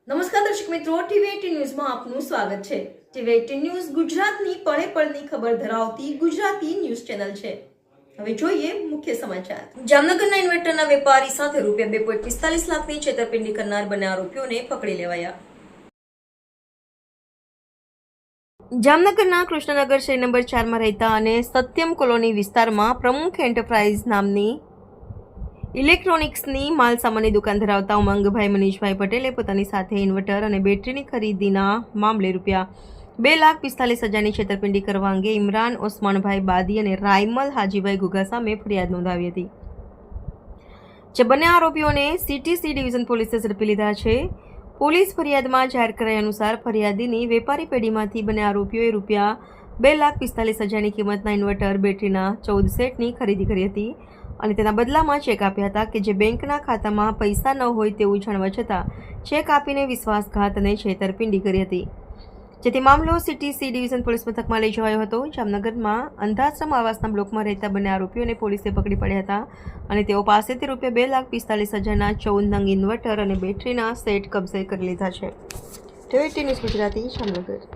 નમસ્કાર દર્શક મિત્રો, ટીવી18 ન્યૂઝમાં આપનું સ્વાગત છે। ટીવી18 ન્યૂઝ ગુજરાતની પળે પળની ખબર ધરાવતી ગુજરાતી ન્યૂઝ ચેનલ છે। હવે જોઈએ મુખ્ય સમાચાર। જામનગરના ઇન્વર્ટરના વેપારી સાથે ₹2.45 લાખની છેતરપિંડી કરનાર બંને આરોપીઓને પકડી લેવાયા। જામનગરના કૃષ્ણનગર શેરી નંબર 4 માં રહેતા અને સત્યમ કોલોની વિસ્તારમાં પ્રમુખ એન્ટરપ્રાઇઝ નામની ઇલેક્ટ્રોનિક્સની માલ સામાનની દુકાન ધરાવતા ઉમંગભાઈ મનીષભાઈ પટેલે પોતાની સાથે ઇન્વર્ટર અને બેટરીની ખરીદીના મામલે ₹2,45,000ની છેતરપિંડી કરવા અંગે ઇમરાન ઓસમાનભાઈ બાદી અને રાયમલ હાજીભાઈ ગુગા સામે ફરિયાદ નોંધાવી હતી, જે બંને આરોપીઓને CTC ડિવિઝન પોલીસે ઝડપી લીધા છે। પોલીસ ફરિયાદમાં જાહેર કરાયા અનુસાર ફરિયાદીની વેપારી પેઢીમાંથી બંને આરોપીઓએ ₹2,45,000ની કિંમતના ઇન્વર્ટર બેટરીના 14 સેટની ખરીદી કરી હતી અને તેના બદલામાં ચેક આપ્યા હતા કે જે બેંકના ખાતામાં પૈસા ન હોય તેવું જાણવા છતાં ચેક આપીને વિશ્વાસઘાત અને છેતરપિંડી કરી હતી, જેથી મામલો CTC ડિવિઝન પોલીસ મથકમાં લઈ જવાયો હતો। જામનગરમાં અંધાશ્રમ આવાસના બ્લોકમાં રહેતા બંને આરોપીઓને પોલીસે પકડી પડ્યા હતા અને તેઓ પાસેથી ₹2,45,000ના 14 નંગ ઇન્વર્ટર અને બેટરીના સેટ કબજે કરી લીધા છે। ટીવી18 ન્યૂઝ ગુજરાતી, જામનગર।